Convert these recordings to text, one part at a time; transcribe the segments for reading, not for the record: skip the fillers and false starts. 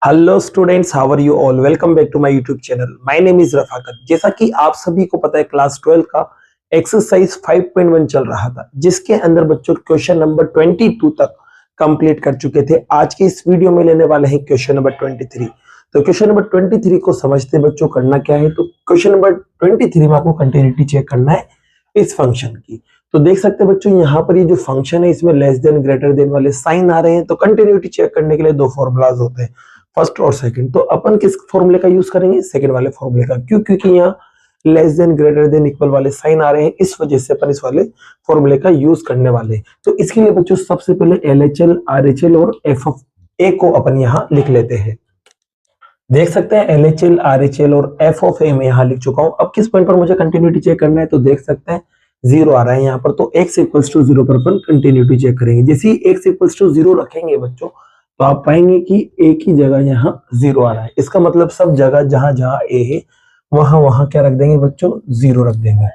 Hello students, how are you all. Welcome back to my YouTube channel. My name is Rafaqat. जैसा कि आप सभी को पता है, क्लास 12 का एक्सरसाइज 5.1 चल रहा था, जिसके अंदर बच्चों क्वेश्चन नंबर 22 तक कंप्लीट कर चुके थे। आज के इस वीडियो में लेने वाले हैं क्वेश्चन नंबर 23। तो क्वेश्चन नंबर 23 को समझते बच्चों करना क्या है। तो क्वेश्चन नंबर 23 में आपको कंटिन्यूटी चेक करना है इस फंक्शन की। तो देख सकते हैं बच्चों, यहाँ पर ये जो फंक्शन है इसमें लेस देन ग्रेटर देन वाले साइन आ रहे हैं। तो कंटिन्यूटी चेक करने के लिए दो फॉर्मूलाज होते हैं, फर्स्ट और सेकंड। तो अपन किस फॉर्मूले का यूज करेंगे? सेकंड वाले फॉर्मूले का। क्यों? क्योंकि यहाँ less than greater than equal वाले साइन आ रहे हैं, इस वजह से अपन इस वाले फॉर्मूले का यूज करने वाले हैं। तो इसके लिए बच्चों सबसे पहले LHL, RHL और F ऑफ A को अपन यहाँ लिख लेते हैं। देख सकते हैं LHL, RHL और F ऑफ A में यहाँ लिख चुका हूं। अब किस पॉइंट पर मुझे कंटिन्यूटी चेक करना है? तो देख सकते हैं 0 आ रहा है यहाँ पर। तो x इक्वल्स टू 0 पर अपन कंटिन्यूटी चेक करेंगे। जैसे ही x इक्वल्स टू 0 रखेंगे बच्चों, तो आप पाएंगे कि a की जगह यहाँ 0 आ रहा है। इसका मतलब सब जगह जहां जहां a है वहां वहां क्या रख देंगे बच्चों? 0 रख देंगे।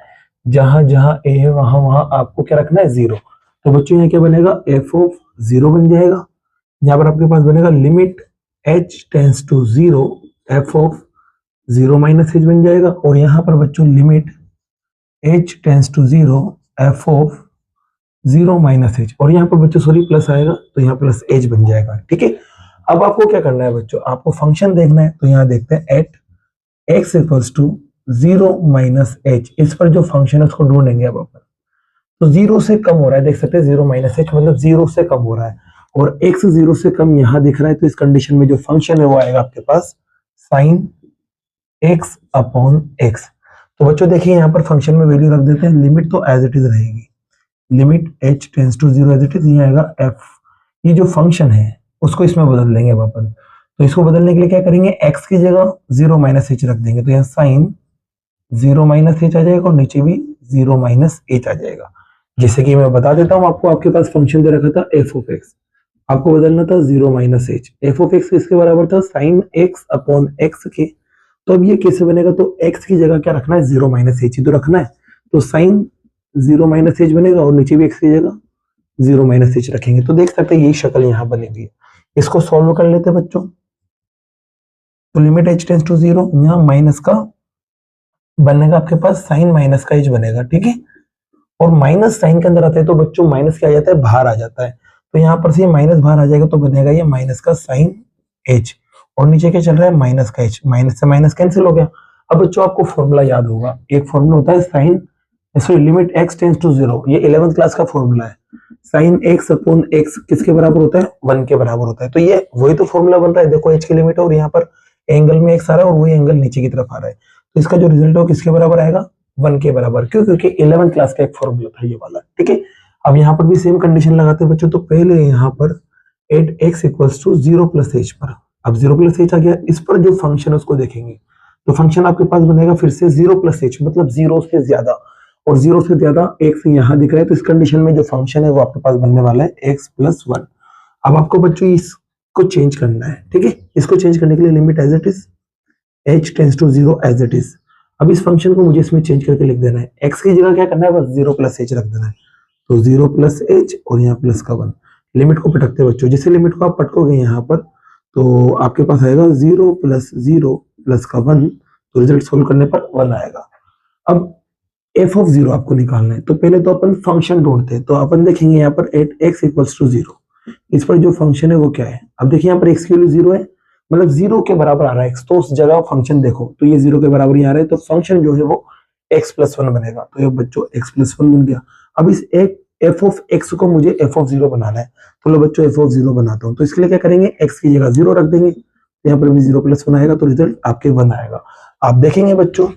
जहां जहां a है वहां वहां आपको क्या रखना है? 0। तो बच्चों यहाँ क्या बनेगा? f ऑफ 0 बन जाएगा। यहाँ पर आपके पास बनेगा limit h tends to 0 f of 0 minus h बन जाएगा। और यहाँ पर बच्चों limit h tends to 0 f of 0 minus h, और यहाँ पर बच्चों सॉरी प्लस आएगा तो यहाँ प्लस h बन जाएगा। ठीक है, अब आपको क्या करना है बच्चों? आपको फंक्शन देखना है। तो यहाँ देखते हैं at x equals to 0 minus h, इस पर जो फंक्शन है उसको ढूंढेंगे अब अपन। तो 0 से कम हो रहा है, देख सकते हैं 0 माइनस h मतलब 0 से कम हो रहा है, और x 0 से कम यहाँ दिख रहा है। तो इस कंडीशन में जो फंक्शन है वो आएगा आपके पास साइन x अपॉन x। तो बच्चों देखिए यहाँ पर फंक्शन में वैल्यू रख देते हैं। लिमिट तो एज इट इज रहेगी, limit h tends to 0 as it is, ये आएगा f। ये जो फंक्शन है उसको इसमें बदल देंगे अब अपन। तो इसको बदलने के लिए क्या करेंगे? x की जगह 0 माइनस h रख देंगे। तो यहाँ साइन 0 माइनस h आ जाएगा और नीचे भी 0 माइनस h आ जाएगा। जैसे कि मैं बता देता हूँ आपको, आपके पास फंक्शन दे रखा था f ऑफ x, आपको बदलना था 0 minus h। f of x किसके बराबर था? साइन x अपॉन x के। तो अब ये कैसे बनेगा? तो x की जगह क्या रखना है? 0 माइनस h ही तो रखना है। तो साइन 0 माइनस h बनेगा और नीचे भी x की जगह 0 माइनस h रखेंगे। तो देख सकते हैं यही शक्ल यहाँ बनी हुई है। इसको सॉल्व कर लेते हैं बच्चों। तो लिमिट h टेंस टू 0, यहाँ माइनस का बनेगा आपके पास साइन माइनस का h बनेगा। ठीक है, और माइनस साइन के अंदर आता है तो बच्चों माइनस क्या आ जाता है? बाहर आ जाता है। तो यहाँ पर से माइनस बाहर आ जाएगा तो बनेगा ये माइनस का साइन h, और नीचे क्या चल रहा है? माइनस का h। माइनस से माइनस कैंसिल हो गया। अब बच्चों आपको फॉर्मूला याद होगा, एक फॉर्मूला होता है sine sorry limit x tends to 0, ये 11th क्लास का फॉर्मूला है। साइन x अपॉन x किसके बराबर होता है? 1 के बराबर होता है। तो ये वही तो फॉर्मूला बन रहा है। देखो h की लिमिट है और यहाँ पर एंगल में x आ रहा है और वही एंगल नीचे की तरफ आ रहा है। तो इसका जो रिजल्ट हो किसके बराबर आएगा? 1 के बराबर। क्यों? क्योंकि 11th क्लास का एक फॉर्मूला था ये वाला। ठीक है, अब यहाँ पर भी सेम कंडीशन लगाते हैं बच्चों। तो पहले यहाँ पर at x equals to 0 plus h पर, अब 0 प्लस h आ गया, इस पर जो फंक्शन है उसको देखेंगे। तो फंक्शन आपके पास बनेगा फिर से 0 प्लस h मतलब 0 से ज्यादा, और 0 से ज्यादा x यहाँ दिख रहा है। तो इस कंडीशन में जो फंक्शन है वो आपके पास बनने वाला है x प्लस 1। अब आपको बच्चों इसको चेंज करना है। ठीक है, इसको चेंज करने के लिए limit as it is h tends to 0 as it is. अब इस फंक्शन को मुझे इसमें चेंज करके लिख देना है। x की जगह क्या करना है? बस 0 प्लस h रख देना है। तो 0 प्लस h और यहाँ प्लस का 1। लिमिट को पटकते बच्चों, जैसे लिमिट को आप पटकोगे यहाँ पर तो आपके पास आएगा 0 प्लस 0 प्लस का 1। तो रिजल्ट सोल्व करने पर 1 आएगा। अब f ऑफ 0 आपको निकालना है। तो पहले तो अपन फंक्शन ढूंढते हैं। तो अपन देखेंगे यहाँ पर एट x इक्वल्स टू 0, इस पर जो फंक्शन है वो क्या है? अब देखिए यहाँ पर x की वैल्यू 0 है, मतलब 0 के बराबर आ रहा है x, तो उस जगह फंक्शन देखो तो ये 0 के बराबर ही आ रहा है। तो फंक्शन जो है वो x प्लस 1 बनेगा। तो ये बच्चों x प्लस 1 बन गया। अब इस एक f ऑफ x को मुझे f ऑफ 0 बनाना है। तो लो बच्चों f ऑफ 0 बनाता हूँ। तो इसके लिए क्या करेंगे? x की जगह 0 रख देंगे, यहाँ पर भी 0 प्लस 1 आएगा। तो रिजल्ट आपके 1 आएगा। आप देखेंगे बच्चों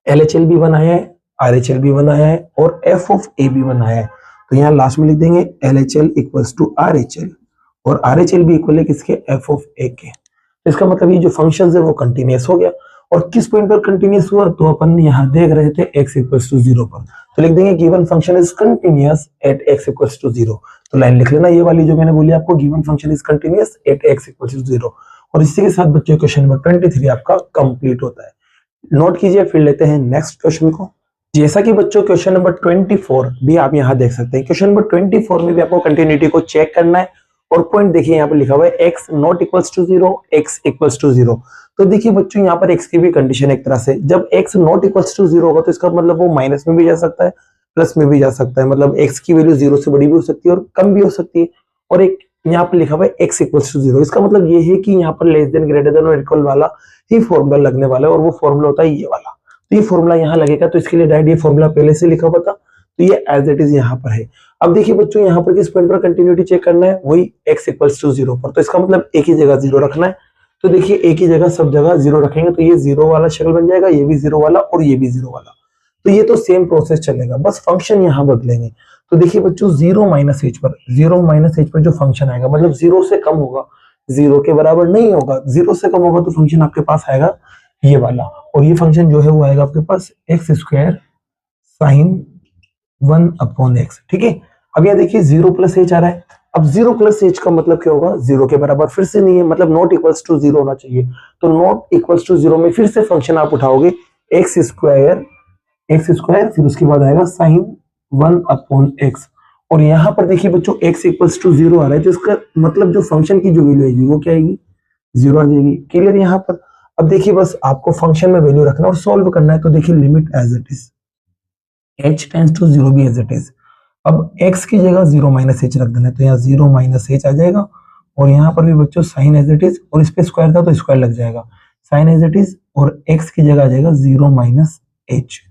LHL भी 1 आया है, RHL भी 1 आया है, और f ऑफ a भी 1 आया है। तो यहाँ लास्ट में लिख देंगे LHL इक्वल्स टू RHL, और RHL भी इक्वल है किसके? f ऑफ a के। इसका मतलब ये जो फंक्शन है वो कंटिन्यूअस हो गया। और किस पॉइंट पर कंटिन्यूअस हुआ? तो अपन यहाँ देख रहे थे x इक्वल्स टू 0 पर। तो लिख देंगे given function is continuous at x equals to 0। तो लाइन लिख लेना ये वाली जो मैंने बोली आपको, given function is continuous at x equals to 0। और इसी के साथ बच्चों क्वेश्चन नंबर 23 आपका कंप्लीट होता है। नोट कीजिए, फिर लेते हैं नेक्स्ट क्वेश्चन को। जैसा कि बच्चों क्वेश्चन नंबर 24 भी आप यहाँ देख सकते हैं। क्वेश्चन नंबर 24 में भी आपको कंटिन्यूटी को चेक करना है और पॉइंट देखिए यहाँ पर लिखा हुआ है x not equals to 0, x equals to 0। तो देखिए बच्चों यहाँ पर x की भी कंडीशन एक तरह से, जब x नॉट इक्वल्स टू 0 होगा तो इसका मतलब वो माइनस में भी जा सकता है, प्लस में भी जा सकता है, मतलब x की वैल्यू 0 से बड़ी भी हो सकती है और कम भी हो सकती है। और एक यहाँ पर लिखा हुआ है x इक्वल्स टू 0, इसका मतलब ये है कि यहाँ पर लेस देन, ग्रेटर देन और इक्वल वाला ही फॉर्मूला लगने वाला है, और वो फॉर्मूला होता है ये वाला। तो ये फॉर्मूला यहाँ लगेगा, तो इसके लिए डायरेक्ट ये फॉर्मूला पहले से लिखा हुआ था, तो ये एज इट इज यहाँ पर है। अब देखिए बच्चों यहाँ पर किस पॉइंट पर कंटिन्यूटी चेक करना है, वही x इक्वल्स टू 0 पर, तो इसका मतलब एक ही जगह 0 रखना है। तो देखिए एक ही जगह सब जगह 0 रखेंगे तो ये 0 वाला शक्ल बन जाएगा, ये भी 0 वाला और ये भी 0 वाला। तो ये तो सेम प्रोसेस चलेगा, बस फंक्शन यहाँ बदलेंगे। तो देखिए बच्चों 0 माइनस एच पर, 0 माइनस एच पर जो फंक्शन आएगा, मतलब 0 से कम होगा, 0 के बराबर नहीं होगा, 0 से कम होगा तो फंक्शन आपके पास आएगा ये वाला, और ये फंक्शन जो है वो आएगा आपके पास एक्स स्क्वायर साइन 1/x। ठीक है, अब यहाँ देखिए 0 प्लस एच आ रहा है। अब 0 प्लस एच का मतलब क्या होगा, 0 के बराबर फिर से नहीं है, मतलब नॉट इक्वल्स टू 0 होना चाहिए। तो नॉट इक्वल्स टू 0 में फिर से फंक्शन आप उठाओगे एक्स स्क्वायर फिर उसके बाद आएगा साइन 1/x। और यहाँ पर देखिए बच्चों x इक्वल्स टू 0 आ रहा है, तो इसका मतलब जो फंक्शन की जो वैल्यू आएगी वो क्या आएगी, 0 आ जाएगी। क्लियर यहाँ पर। अब देखिए बस आपको फंक्शन में वैल्यू रखना और सॉल्व करना है। तो देखिए limit as it is, h tends to 0 भी एज इट इज। अब x की जगह 0 माइनस एच रख देना है, तो यहाँ 0 माइनस एच आ जाएगा, और यहाँ पर भी बच्चों साइन एज इट इज, और इस पे स्क्वायर था तो स्क्वायर लग जाएगा, साइन एज इट इज, और x की जगह आ जाएगा 0 माइनस एच।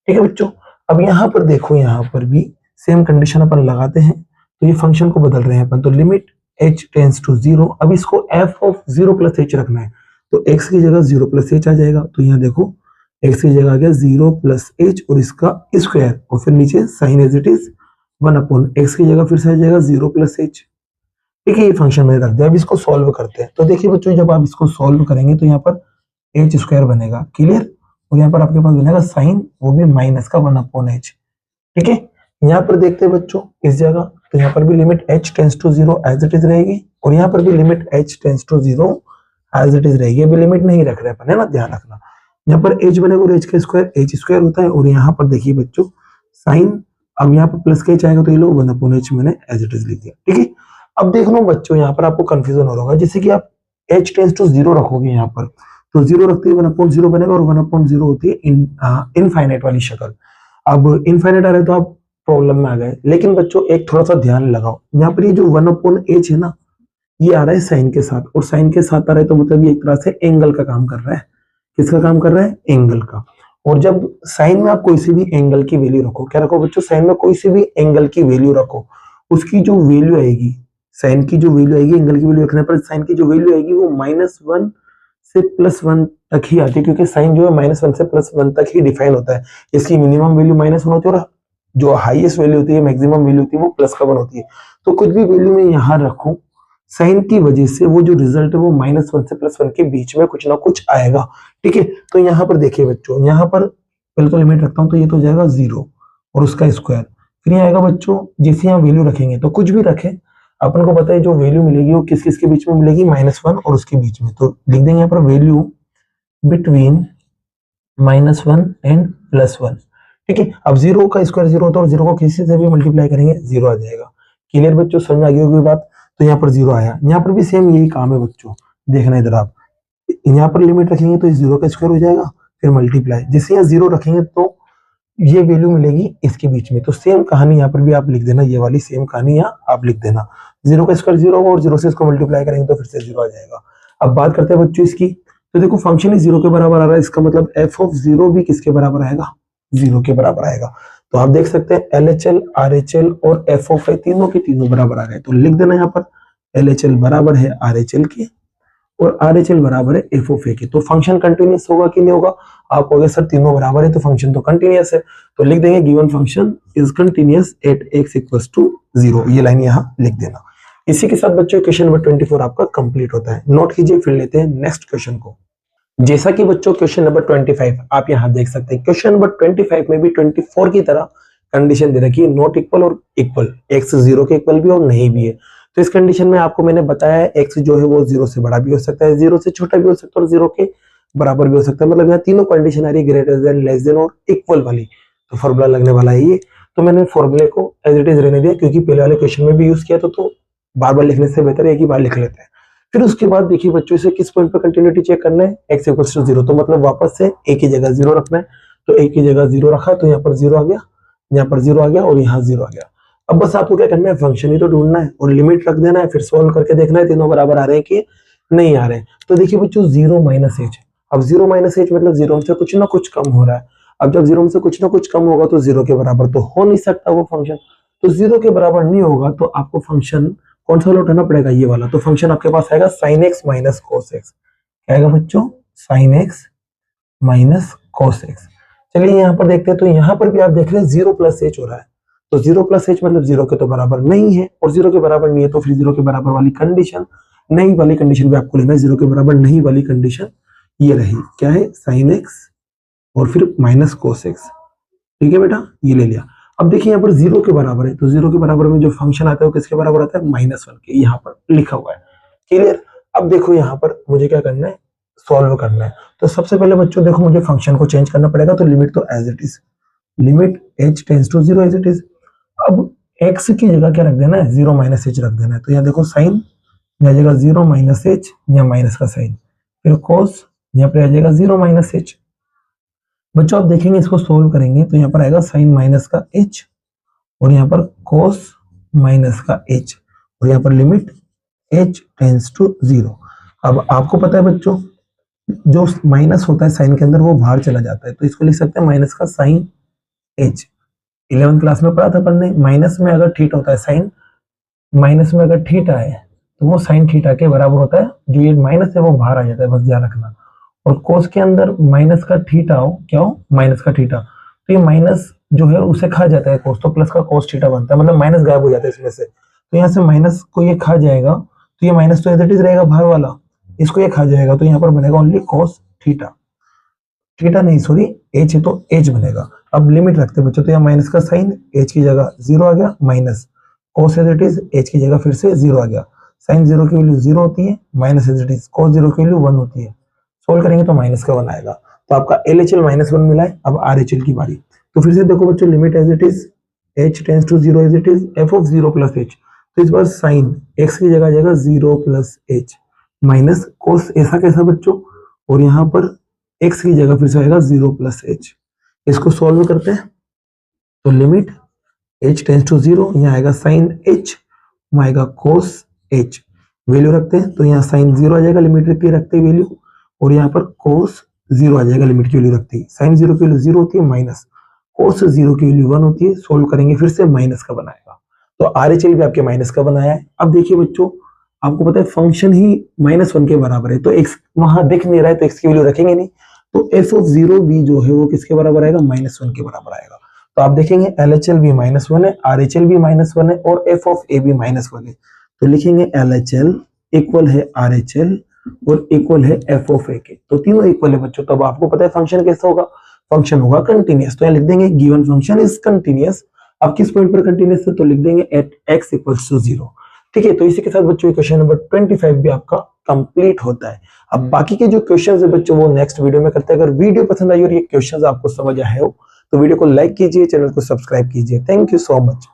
ठीक है बच्चों। अब यहाँ पर देखो, यहाँ पर भी सेम कंडीशन अपन लगाते हैं, तो ये फंक्शन को बदल रहे हैं अपन, तो लिमिट h टेंड्स टू 0। अब इसको f ऑफ 0 प्लस एच रखना है, तो x की जगह 0 प्लस एच आ जाएगा, तो यहाँ देखो x की जगह आ गया 0 प्लस एच और इसका स्क्वायर, और फिर नीचे sign as it is 1/x की जगह फिर से आ जाएगा 0 प्लस एच। ठीक है, ये फंक्शन मैंने रख दिया। अब इसको सॉल्व करते हैं। तो देखिए बच्चों जब आप इसको सॉल्व करेंगे तो यहाँ पर एच स्क्वायर बनेगा, क्लियर, और यहाँ पर आपके पास बनेगा साइन, वो भी माइनस का 1/h। ठीक है, यहाँ पर देखते हैं बच्चों इस जगह, तो यहाँ पर भी limit h tends to 0 as it is रहेगी, और यहाँ पर भी limit h tends to 0 as it is रहेगी। अभी लिमिट नहीं रख रहे अपन, है ना, ध्यान रखना। यहाँ पर h बनेगा और h का स्क्वायर h स्क्वायर होता है, और यहाँ पर देखिए बच्चों साइन, अब यहाँ पर प्लस का h आएगा तो ये लो 1/h मैंने एज इट इज लिख दिया। ठीक है, अब देख लो बच्चों यहाँ पर आपको कंफ्यूजन हो रहा होगा, जैसे कि आप h टेंड्स टू 0 रखोगे यहाँ पर, तो 0 रखते ही 1/0 बनेगा, और 1/0 होती है इनफाइनाइट वाली शक्ल। अब इनफाइनाइट आ रहे तो आप प्रॉब्लम में आ गए, लेकिन बच्चों एक थोड़ा सा ध्यान लगाओ, यहाँ पर ये जो 1/h है ना, ये आ रहा है साइन के साथ, और साइन के साथ आ रहा है तो मतलब ये एक तरह से एंगल का काम कर रहा है। किसका काम कर रहा है, एंगल का। और जब साइन में आप कोई सी भी एंगल की वैल्यू रखो, क्या रखो बच्चों, साइन में कोई सी भी एंगल की वैल्यू रखो, उसकी जो वैल्यू आएगी, साइन की जो वैल्यू आएगी, एंगल की वैल्यू रखने पर साइन की जो वैल्यू आएगी वो -1 से +1 तक ही आती है, क्योंकि साइन जो है -1 से +1 तक ही डिफाइन होता है। इसकी मिनिमम वैल्यू -1 होती है, और जो हाईएस्ट वैल्यू होती है, मैक्सिमम वैल्यू होती है, वो +1 होती है। तो कुछ भी वैल्यू मैं यहाँ रखूं, साइन की वजह से वो जो रिजल्ट है वो -1 से +1 के बीच में कुछ ना कुछ आएगा। ठीक है, तो यहाँ पर देखिए बच्चों, यहाँ पर पहले तो लिमिट रखता हूँ, तो ये तो जाएगा 0 और उसका स्क्वायर, फिर यहाँ आएगा बच्चों, जैसे यहाँ वैल्यू रखेंगे तो कुछ भी रखें, अपन को पता है जो वैल्यू मिलेगी वो किस किस के बीच में मिलेगी, -1 और उसके बीच में। तो लिख देंगे यहाँ पर वैल्यू बिटवीन -1 एंड +1। ठीक है, अब 0 का स्क्वायर 0 होता है, और 0 को किसी से भी मल्टीप्लाई करेंगे 0 आ जाएगा। क्लियर बच्चों, समझ में आ गई होगी बात। तो यहाँ पर 0 आया, यहाँ पर भी सेम यही काम है बच्चों, देखना इधर आप, यहाँ पर लिमिट रखेंगे तो इस 0 का स्क्वायर हो जाएगा, फिर मल्टीप्लाई, जैसे यहाँ 0 रखेंगे तो ये वैल्यू मिलेगी इसके बीच में। तो सेम कहानी यहाँ पर भी आप लिख देना, ये वाली सेम कहानी यहाँ आप लिख देना, 0 का स्क्वायर 0 होगा, और 0 से इसको मल्टीप्लाई करेंगे तो फिर से 0 आ जाएगा। अब बात करते हैं बच्चों इसकी, तो देखो फंक्शन ही 0 के बराबर आ रहा है, इसका मतलब f ऑफ 0 भी किसके बराबर आएगा, 0 के बराबर आएगा। तो आप देख सकते हैं LHL, RHL और f ऑफ तीनों के तीनों बराबर आ गए। तो लिख देना यहाँ पर LHL बराबर है RHL के, और RHL बराबर है f ऑफ के। तो फंक्शन कंटिन्यूअस होगा कि नहीं होगा, आप कहोगे सर तीनों बराबर है तो फंक्शन तो कंटिन्यूअस है, तो लिख देंगे given function is continuous at x equals to 0, ये लाइन यहाँ लिख देना। इसी के साथ बच्चों क्वेश्चन नंबर 24 आपका कंप्लीट होता है। नोट कीजिए, फिर लेते हैं नेक्स्ट क्वेश्चन को। जैसा कि बच्चों क्वेश्चन नंबर 25 आप यहाँ देख सकते हैं, क्वेश्चन नंबर 25 में भी 24 की तरह कंडीशन दे रखी है, नॉट इक्वल और इक्वल, x 0 के इक्वल भी और नहीं भी है। तो इस कंडीशन में आपको मैंने बताया है x जो है वो 0 से बड़ा भी हो सकता है, 0 से छोटा भी हो सकता है, और 0 के बराबर भी हो सकता है। मतलब यहाँ तीनों कंडीशन आ रही है, ग्रेटर देन, लेस देन और इक्वल वाली। तो फॉर्मूला लगने वाला है ये, तो मैंने फॉर्मूले को एज इट इज रहने दिया, क्योंकि पहले वाले क्वेश्चन में भी यूज किया था, तो बार बार लिखने से बेहतर है एक ही बार लिख लेते हैं। फिर उसके बाद देखिए बच्चों, इसे किस पॉइंट पर कंटिन्यूटी चेक करना है, x इक्वल्स टू 0, तो मतलब वापस से a की जगह 0 रखना है। तो a की जगह 0 रखा तो यहाँ पर 0 आ गया, यहाँ पर 0 आ गया और यहाँ 0 आ गया। अब बस आपको क्या करना है, फंक्शन ही तो ढूंढना है और लिमिट रख देना है, फिर सोल्व करके देखना है तीनों बराबर आ रहे हैं कि नहीं आ रहे हैं। तो देखिए बच्चों 0 माइनस एच, अब 0 माइनस एच मतलब 0 से कुछ ना कुछ कम हो रहा है। अब जब 0 से कुछ ना कुछ कम होगा तो 0 के बराबर तो हो नहीं सकता वो फंक्शन, तो 0 के बराबर नहीं होगा तो आपको फंक्शन कौन सा उठाना पड़ेगा, ये वाला। तो फंक्शन आपके पास आएगा sin x minus cos x, क्या आएगा बच्चों, sin x minus cos x। चलिए यहाँ पर देखते हैं, तो यहाँ पर भी आप देख रहे हैं 0 प्लस एच हो रहा है, तो 0 प्लस एच मतलब 0 के तो बराबर नहीं है, और 0 के बराबर नहीं है तो फिर 0 के बराबर वाली कंडीशन, नहीं वाली कंडीशन भी आपको लेना है, 0 के बराबर नहीं वाली कंडीशन ये रही, क्या है, sin x और फिर माइनस cos x, ठीक है बेटा, ये ले लिया। अब देखिए यहाँ पर 0 के बराबर है, तो 0 के बराबर में जो फंक्शन आता है वो किसके बराबर आता है, -1 के, यहाँ पर लिखा हुआ है, क्लियर। अब देखो यहाँ पर मुझे क्या करना है, सॉल्व करना है। तो सबसे पहले बच्चों देखो मुझे फंक्शन को चेंज करना पड़ेगा, तो लिमिट तो as it is, limit h tends to 0 as it is. अब x की जगह क्या रख देना है, 0 माइनस एच रख देना है, तो यहाँ देखो साइन, यहाँ जगह 0 माइनस एच, यहाँ माइनस का साइन, फिर कोस, यहाँ पे आ जाएगा 0 माइनस एच। बच्चों आप देखेंगे इसको सोल्व करेंगे तो यहाँ पर आएगा साइन माइनस का h और यहाँ पर कोस माइनस का h और यहाँ पर लिमिट h टेंड्स टू 0। अब आपको पता है बच्चों जो माइनस होता है साइन के अंदर वो बाहर चला जाता है, तो इसको लिख सकते हैं माइनस का साइन h। 11th क्लास में पढ़ा था अपन ने, माइनस में अगर थीटा होता है साइन, माइनस में अगर थीटा है तो वो साइन थीटा के बराबर होता है, जो ये माइनस है वो बाहर आ जाता है, बस ध्यान रखना। और कोस के अंदर माइनस का थीटा हो, क्या हो, माइनस का थीटा, तो ये माइनस जो है उसे खा जाता है कोस, तो प्लस का कोस थीटा बनता है, मतलब माइनस गायब हो जाता है इसमें से, तो यहाँ से माइनस को ये खा जाएगा, तो ये माइनस तो एज इट इज रहेगा बाहर वाला, इसको ये खा जाएगा, तो यहाँ पर बनेगा ओनली कोस थीटा, थीटा नहीं सॉरी एच है तो एच बनेगा। अब लिमिट रखते बच्चों, तो यहाँ माइनस का साइन, एच की जगह 0 आ गया, minus cos as it is, H की जगह फिर से 0 आ गया, साइन 0 की वैल्यू 0 होती है, minus as it is cos 0 की वैल्यू 1 होती है, सोल्व करेंगे तो माइनस का 1 आएगा, तो आपका LHL -1 मिला है। अब RHL की बारी, तो फिर से देखो बच्चों limit as it is, h tends to 0 as it is, f of 0 plus h, तो इस बार साइन x की जगह आ जाएगा 0 प्लस h माइनस कोस, ऐसा कैसा बच्चों, और यहाँ पर x की जगह फिर से आएगा 0 प्लस h। इसको सॉल्व करते हैं तो लिमिट h टेंड्स टू 0, यहाँ आएगा साइन h, वहाँ आएगा कोस h, वैल्यू रखते हैं तो यहाँ साइन 0 आ जाएगा लिमिट की रखते वैल्यू, और यहाँ पर कोस 0 आ जाएगा लिमिट की वैल्यू रखते ही, साइन 0 की वैल्यू 0 होती है, माइनस कोस 0 की वैल्यू 1 होती है, सोल्व करेंगे फिर से माइनस का बनाएगा, तो RHL भी आपके माइनस का बनाया है। अब देखिए बच्चों आपको पता है फंक्शन ही -1 के बराबर है, तो x वहां दिख नहीं रहा है तो x की वैल्यू रखेंगे नहीं, तो f ऑफ 0 भी जो है वो किसके बराबर आएगा, -1 के बराबर आएगा। तो आप देखेंगे LHL भी -1 है, RHL भी -1 है और f ऑफ a भी -1 है, तो लिखेंगे LHL इक्वल है RHL और इक्वल है f ऑफ a के, तो तीनों इक्वल है बच्चों। तो अब आपको पता है फंक्शन कैसा होगा, फंक्शन होगा कंटीन्यूअस, तो यहाँ लिख देंगे गिवन फंक्शन इज कंटीन्यूअस। अब किस पॉइंट पर कंटीन्यूअस है, तो लिख देंगे एट x इक्वल्स टू 0, ठीक है। तो इसी के साथ बच्चों क्वेश्चन नंबर 25 भी आपका कंप्लीट होता है। अब बाकी के जो क्वेश्चंस है बच्चों वो नेक्स्ट वीडियो में करते हैं। अगर वीडियो पसंद आई और ये क्वेश्चंस आपको समझ आए हो तो वीडियो को लाइक कीजिए, चैनल को सब्सक्राइब कीजिए। Thank you so much.